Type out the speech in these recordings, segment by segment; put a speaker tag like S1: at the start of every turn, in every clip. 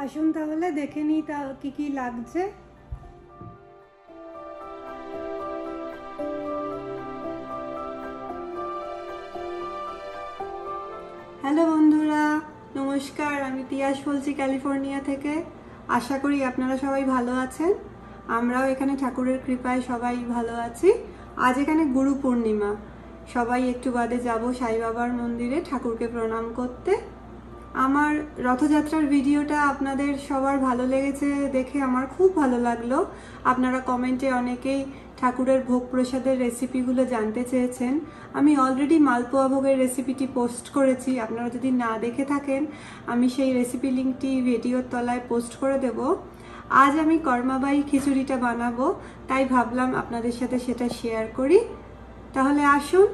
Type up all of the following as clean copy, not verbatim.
S1: আসুন তাহলে দেখে নিই তা কি লাগছে। হ্যালো বন্ধুরা, নমস্কার। আমি তিয়াস বলছি ক্যালিফোর্নিয়া থেকে। আশা করি আপনারা সবাই ভালো আছেন। আমরাও এখানে ঠাকুরের কৃপায় সবাই ভালো আছি। আজ এখানে গুরু পূর্ণিমা, সবাই একটু বাদে যাব সাই বাবার মন্দিরে ঠাকুরকে প্রণাম করতে। আমার রথযাত্রার ভিডিওটা আপনাদের সবার ভালো লেগেছে দেখে আমার খুব ভালো লাগলো। আপনারা কমেন্টে অনেকেই ঠাকুরের ভোগ প্রসাদের রেসিপিগুলো জানতে চেয়েছেন। আমি অলরেডি মালপোয়া ভোগের রেসিপিটি পোস্ট করেছি, আপনারা যদি না দেখে থাকেন আমি সেই রেসিপি লিঙ্কটি ভিডিওর তলায় পোস্ট করে দেব। আজ আমি কর্মাবাই খিচুড়িটা বানাবো, তাই ভাবলাম আপনাদের সাথে সেটা শেয়ার করি। তাহলে আসুন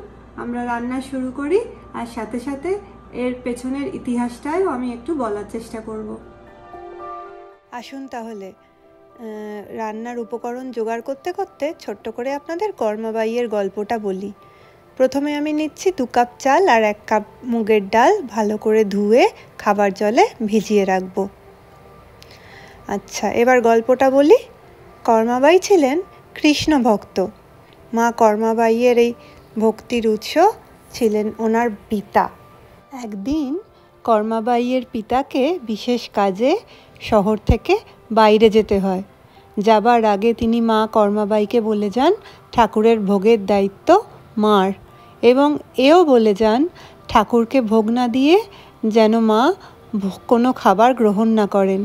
S1: আমরা রান্না শুরু করি, আর সাথে সাথে এর পেছনের ইতিহাসটাও আমি একটু বলার চেষ্টা করব। আসুন তাহলে রান্নার উপকরণ জোগাড় করতে করতে ছোট্ট করে আপনাদের কর্মাবাইয়ের গল্পটা বলি। প্রথমে আমি নিচ্ছি 2 কাপ চাল আর 1 কাপ মুগের ডাল, ভালো করে ধুয়ে খাবার জলে ভিজিয়ে রাখবো। আচ্ছা, এবার গল্পটা বলি। কর্মাবাই ছিলেন কৃষ্ণ ভক্ত। মা কর্মাবাইয়ের এই ভক্তির উৎস ছিলেন ওনার পিতা। একদিন কর্মাবাইয়ের পিতাকে বিশেষ কাজে শহর থেকে বাইরে যেতে হয়। যাবার আগে তিনি মা কর্মাবাইকে বলে যান ঠাকুরের ভোগের দায়িত্ব মার, এবং এও বলে যান ঠাকুরকে ভোগ না দিয়ে যেন মা কোনো খাবার গ্রহণ না করেন।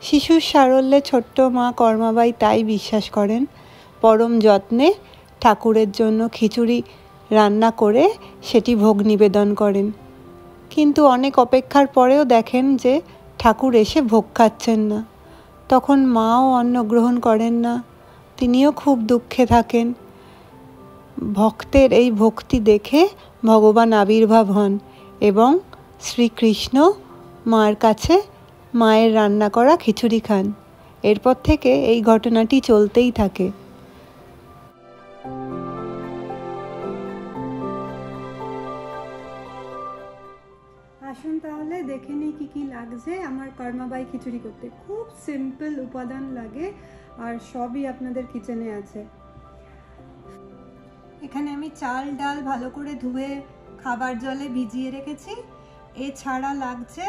S1: শিশুর সারল্যে ছোট্ট মা কর্মাবাই তাই বিশ্বাস করেন। পরম যত্নে ঠাকুরের জন্য খিচুড়ি রান্না করে সেটি ভোগ নিবেদন করেন। কিন্তু অনেক অপেক্ষার পরেও দেখেন যে ঠাকুর এসে ভোগ খাচ্ছেন না। তখন মাও অন্ন গ্রহণ করেন না, তিনিও খুব দুঃখে থাকেন। ভক্তের এই ভক্তি দেখে ভগবান আবির্ভাব হন এবং শ্রীকৃষ্ণ মার কাছে মায়ের রান্না করা খিচুড়ি খান। এরপর থেকে এই ঘটনাটি চলতেই থাকে। আসুন তাহলে দেখে নিই কি লাগছে আমার কর্মাবাই খিচুড়ি করতে। খুব সিম্পল উপাদান লাগে আর সবই আপনাদের কিচেনে আছে। এখানে আমি চাল ডাল ভালো করে ধুয়ে খাবার জলে ভিজিয়ে রেখেছি। এছাড়া লাগছে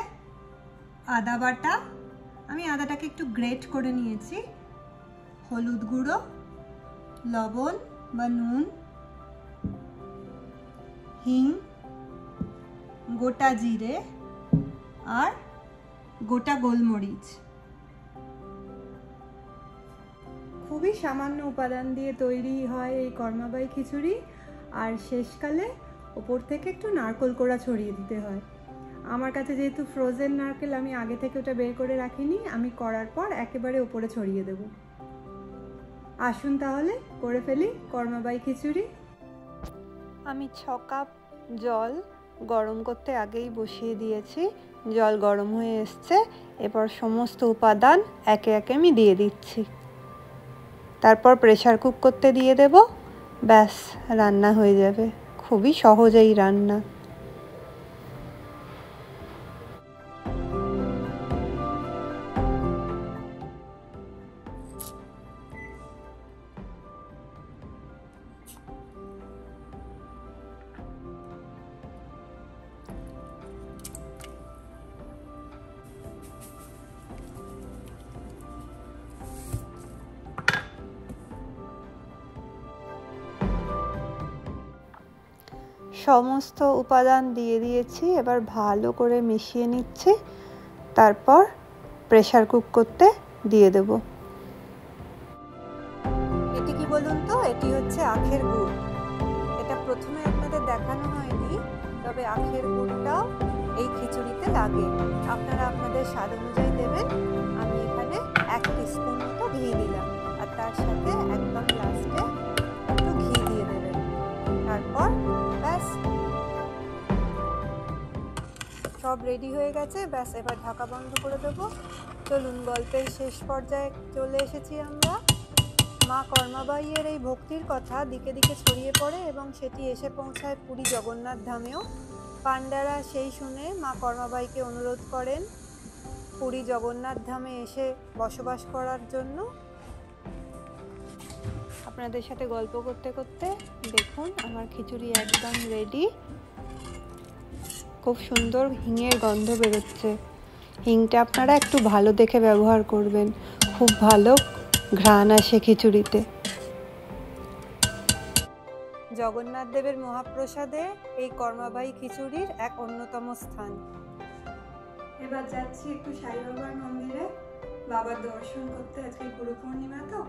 S1: আদা বাটা, আমি আদাটাকে একটু গ্রেট করে নিয়েছি, হলুদ গুঁড়ো, লবণ বা নুন, হিং, গোটা জিরে আর গোটা গোলমরিচ। খুবই সামান্য উপাদান দিয়ে তৈরি হয় এই কর্মাবাই খিচুড়ি। আর শেষকালে ওপর থেকে একটু নারকেল কোড়া ছড়িয়ে দিতে হয়। আমার কাছে যেহেতু ফ্রোজেন নারকেল, আমি আগে থেকে ওটা বের করে রাখিনি, আমি করার পর একেবারে ওপরে ছড়িয়ে দেব। আসুন তাহলে করে ফেলি কর্মাবাই খিচুড়ি। আমি 6 কাপ জল গরম করতে আগেই বসিয়ে দিয়েছি। জল গরম হয়ে এসছে, এবার সমস্ত উপাদান একে একে আমি দিয়ে দিচ্ছি। তারপর প্রেসার কুক করতে দিয়ে দেব। ব্যাস, রান্না হয়ে যাবে। খুবই সহজ এই রান্না। সমস্ত উপাদান দিয়ে দিয়েছি, এবার ভালো করে মিশিয়ে নিচ্ছি। তারপর প্রেসার কুক করতে দিয়ে দেব। এটি কি বলুন তো? এটি হচ্ছে আখের গুড়। এটা প্রথমে আপনাদের দেখানো হয়নি, তবে আখের গুড়টাও এই খিচুড়িতে লাগে। আপনারা আপনাদের স্বাদ অনুযায়ী দেবেন। আমি এখানে 1 টিস্পুন মতো ঘি দিলাম, আর তার সাথে একদম লাস্টে একটু ঘি দিয়ে দেবেন। তারপর ব্যাস, সব রেডি হয়ে গেছে। ব্যাস, এবার ঢাকা বন্ধ করে দেবো। চলুন, গল্পের শেষ পর্যায়ে চলে এসেছি আমরা। মা কর্মাবাইয়ের এই ভক্তির কথা দিকে দিকে ছড়িয়ে পড়ে এবং সেটি এসে পৌঁছায় পুরী জগন্নাথ ধামেও। পাণ্ডারা সেই শুনে মা কর্মাবাইকে অনুরোধ করেন পুরী জগন্নাথ ধামে এসে বসবাস করার জন্য। আপনাদের সাথে গল্প করতে করতে দেখুন আমার খিচুড়ি একদম রেডি। খুব সুন্দর হিঙের গন্ধ বেরোচ্ছে। হিংটা আপনারা একটু ভালো দেখে ব্যবহার করবেন, খুব ভালো ঘ্রাণ আসে খিচুড়িতে। জগন্নাথ দেবের মহাপ্রসাদে এই কর্মাবাই খিচুড়ির এক অন্যতম স্থান। এবার যাচ্ছি একটু সাই বাবার মন্দিরে বাবার দর্শন করতে। আজকে গুরু পূর্ণিমা, তো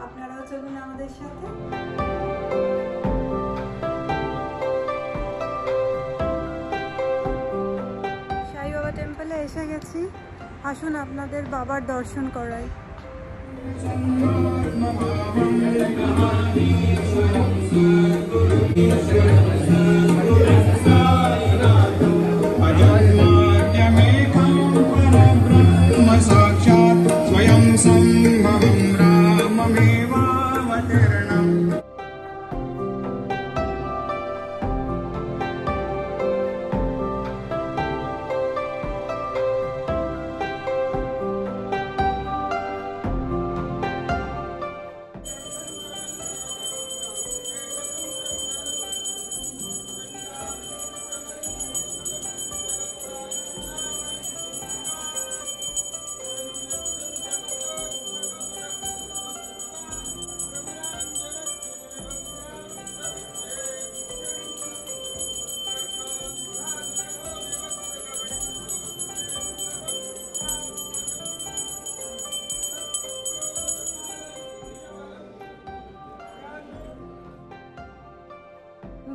S1: আপনারাও চলুন আমাদের সাথে। সাই বাবা টেম্পলে এসে গেছি, আসুন আপনাদের বাবার দর্শন করাই।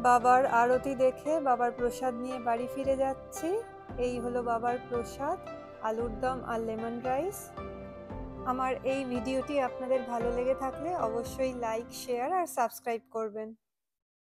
S1: বাবার আরতি দেখে বাবার প্রসাদ নিয়ে বাড়ি ফিরে যাচ্ছি। এই হলো বাবার প্রসাদ, আলুর দম আর লেমন রাইস। আমার এই ভিডিওটি আপনাদের ভালো লেগে থাকলে অবশ্যই লাইক, শেয়ার আর সাবস্ক্রাইব করবেন।